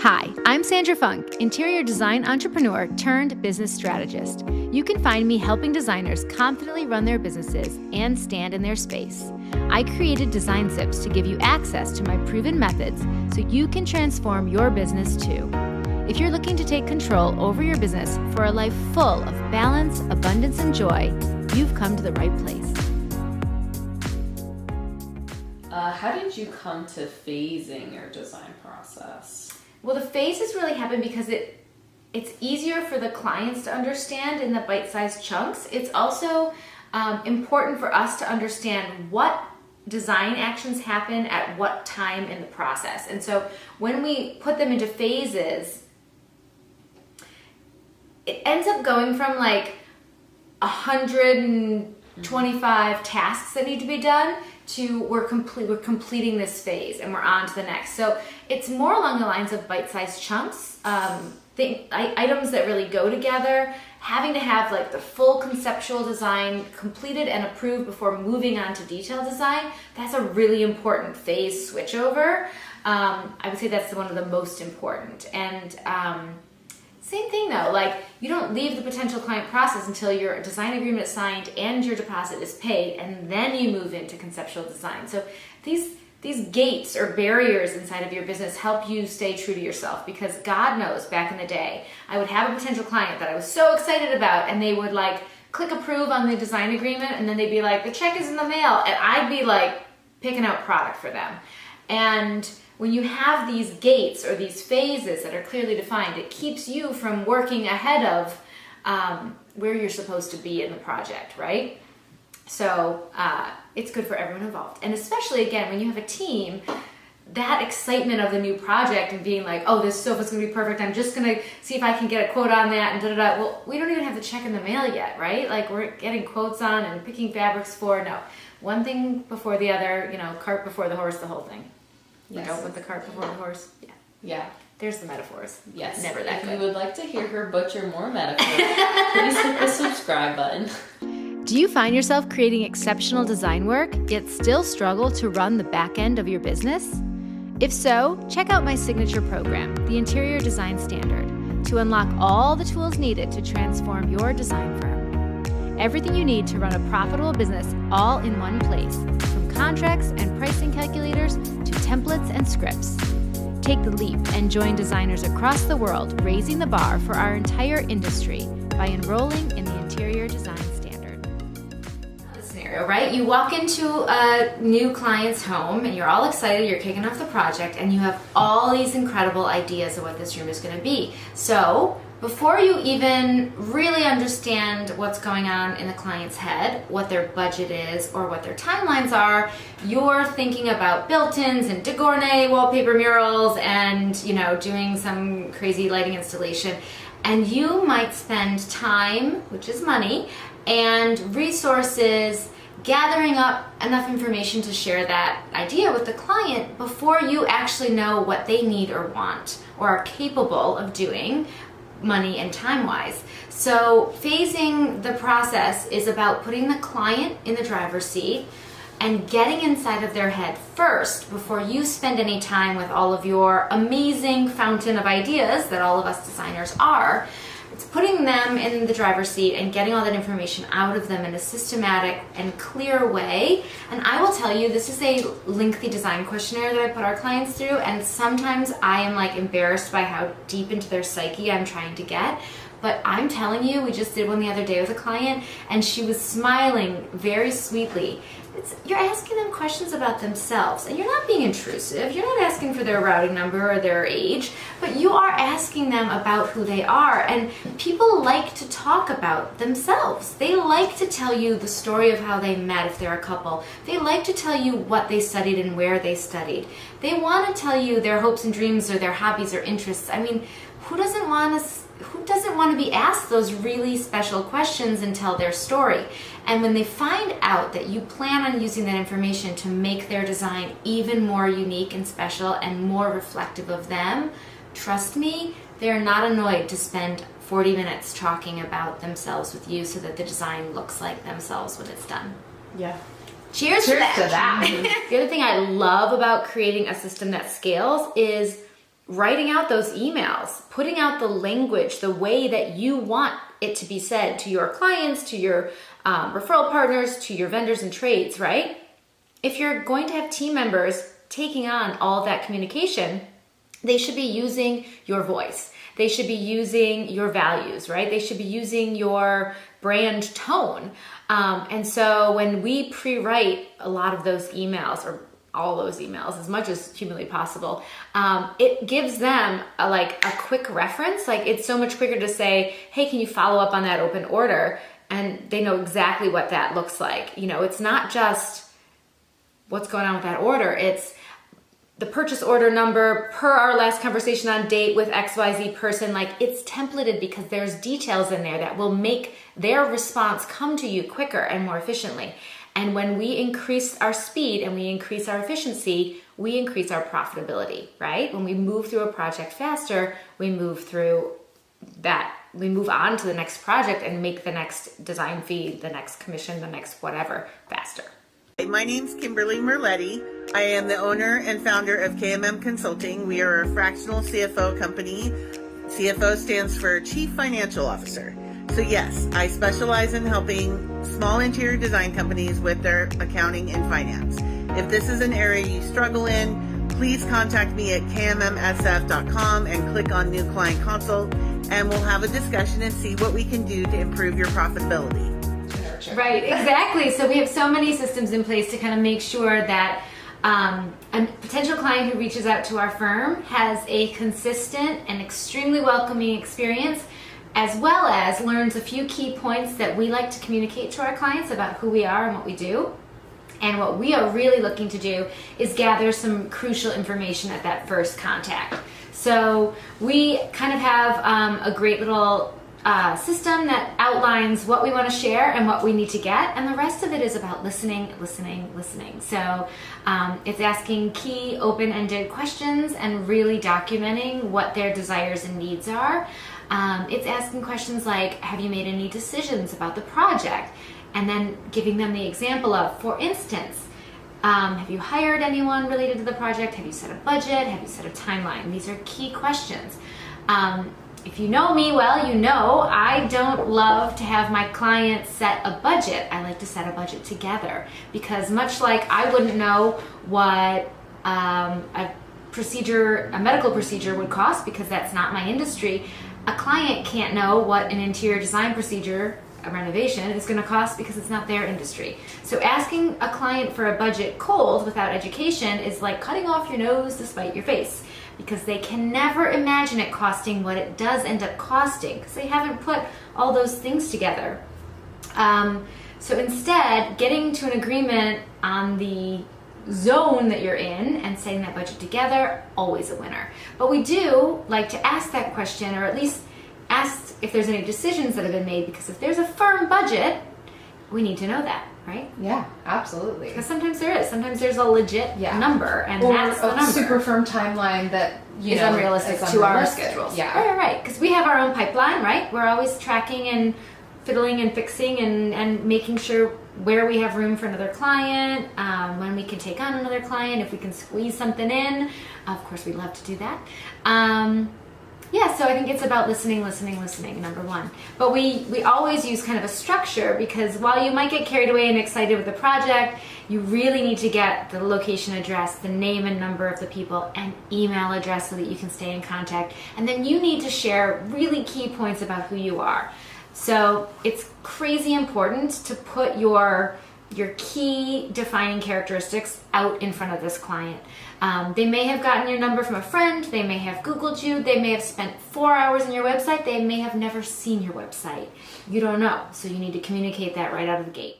Hi, I'm Sandra Funk, interior design entrepreneur turned business strategist. You can find me helping designers confidently run their businesses and stand in their space. I created Design Zips to give you access to my proven methods so you can transform your business too. If you're looking to take control over your business for a life full of balance, abundance, and joy, you've come to the right place. How did you come to phasing your design process? Well, the phases really happen because it's easier for the clients to understand in the bite-sized chunks. It's also important for us to understand what design actions happen at what time in the process. And so when we put them into phases, it ends up going from like 125 tasks that need to be done to we're completing this phase and we're on to the next. So it's more along the lines of bite-sized chunks, items that really go together, having to have like the full conceptual design completed and approved before moving on to detailed design. That's a really important phase switchover. I would say that's one of the most important. And same thing though, like you don't leave the potential client process until your design agreement is signed and your deposit is paid, and then you move into conceptual design. So these gates or barriers inside of your business help you stay true to yourself, because God knows back in the day, I would have a potential client that I was so excited about and they would like click approve on the design agreement and then they'd be like, the check is in the mail, and I'd be like picking out product for them. And when you have these gates or these phases that are clearly defined, it keeps you from working ahead of where you're supposed to be in the project, right? So it's good for everyone involved. And especially, again, when you have a team, that excitement of the new project and being like, oh, this sofa's gonna be perfect, I'm just gonna see if I can get a quote on that and da-da-da. Well, we don't even have the check in the mail yet, right? Like we're getting quotes on and picking fabrics for, no. One thing before the other, cart before the horse, the whole thing. You know, with the cart before the horse. Yeah. Yeah. There's the metaphors. Yes. Never that good. If you would like to hear her butcher more metaphors, please hit the subscribe button. Do you find yourself creating exceptional design work, yet still struggle to run the back end of your business? If so, check out my signature program, the Interior Design Standard, to unlock all the tools needed to transform your design firm. Everything you need to run a profitable business all in one place, from contracts and pricing calculators to templates and scripts. Take the leap and join designers across the world raising the bar for our entire industry by enrolling in the Interior Design Standard. The scenario, right? You walk into a new client's home and you're all excited, you're kicking off the project, and you have all these incredible ideas of what this room is going to be. So before you even really understand what's going on in the client's head, what their budget is or what their timelines are, you're thinking about built-ins and de Gournay wallpaper murals and, doing some crazy lighting installation. And you might spend time, which is money, and resources gathering up enough information to share that idea with the client before you actually know what they need or want or are capable of doing, money and time-wise. So phasing the process is about putting the client in the driver's seat and getting inside of their head first before you spend any time with all of your amazing fountain of ideas that all of us designers are. It's putting them in the driver's seat and getting all that information out of them in a systematic and clear way. And I will tell you, this is a lengthy design questionnaire that I put our clients through, and sometimes I am like embarrassed by how deep into their psyche I'm trying to get. But I'm telling you, we just did one the other day with a client and she was smiling very sweetly. You're asking them questions about themselves, and you're not being intrusive. You're not asking for their routing number or their age, but you are asking them about who they are. And people like to talk about themselves. They like to tell you the story of how they met if they're a couple. They like to tell you what they studied and where they studied. They want to tell you their hopes and dreams or their hobbies or interests. I mean, who doesn't want to be asked those really special questions and tell their story? And when they find out that you plan on using that information to make their design even more unique and special and more reflective of them, trust me, they're not annoyed to spend 40 minutes talking about themselves with you so that the design looks like themselves when it's done. Yeah. Cheers to that. The other thing I love about creating a system that scales is writing out those emails, putting out the language, the way that you want it to be said to your clients, to your referral partners, to your vendors and trades, right? If you're going to have team members taking on all of that communication, they should be using your voice. They should be using your values, right? They should be using your brand tone. And so when we pre-write a lot of those emails, or all those emails as much as humanly possible, it gives them a quick reference. Like, it's so much quicker to say, hey, can you follow up on that open order? And they know exactly what that looks like. You know, it's not just what's going on with that order. It's the purchase order number per our last conversation on date with XYZ person. Like, it's templated because there's details in there that will make their response come to you quicker and more efficiently. And when we increase our speed and we increase our efficiency, we increase our profitability, right? When we move through a project faster, we move on to the next project and make the next design fee, the next commission, the next whatever faster. My name's Kimberly Merletti. I am the owner and founder of KMM Consulting. We are a fractional CFO company. CFO stands for Chief Financial Officer. So yes, I specialize in helping small interior design companies with their accounting and finance. If this is an area you struggle in, please contact me at kmsf.com and click on New Client Consult, and we'll have a discussion and see what we can do to improve your profitability. Right, exactly. So we have so many systems in place to kind of make sure that a potential client who reaches out to our firm has a consistent and extremely welcoming experience, as well as learns a few key points that we like to communicate to our clients about who we are and what we do. And what we are really looking to do is gather some crucial information at that first contact. So we kind of have a great little system that outlines what we want to share and what we need to get, and the rest of it is about listening. So it's asking key open-ended questions and really documenting what their desires and needs are. It's asking questions like, have you made any decisions about the project? And then giving them the example of, for instance, have you hired anyone related to the project? Have you set a budget? Have you set a timeline? These are key questions. If you know me well, you know I don't love to have my clients set a budget. I like to set a budget together, because much like I wouldn't know what a medical procedure would cost, because that's not my industry, a client can't know what an interior design procedure, a renovation, is going to cost, because it's not their industry. So asking a client for a budget cold without education is like cutting off your nose to spite your face, because they can never imagine it costing what it does end up costing, because they haven't put all those things together. So instead, getting to an agreement on the zone that you're in and setting that budget together, always a winner. But we do like to ask that question, or at least ask if there's any decisions that have been made, because if there's a firm budget, we need to know that, right? Yeah, absolutely. Because sometimes there is. Sometimes there's a legit number, and or that's the a number. Super firm timeline that is unrealistic to our schedules. Yeah. Right. Because we have our own pipeline, right? We're always tracking and fiddling and fixing and making sure where we have room for another client, when we can take on another client, if we can squeeze something in. Of course, we'd love to do that. So I think it's about listening, number one. But we always use kind of a structure, because while you might get carried away and excited with the project, you really need to get the location address, the name and number of the people, and email address so that you can stay in contact. And then you need to share really key points about who you are. So it's crazy important to put your key defining characteristics out in front of this client. They may have gotten your number from a friend, they may have Googled you, they may have spent 4 hours on your website, they may have never seen your website. You don't know, so you need to communicate that right out of the gate.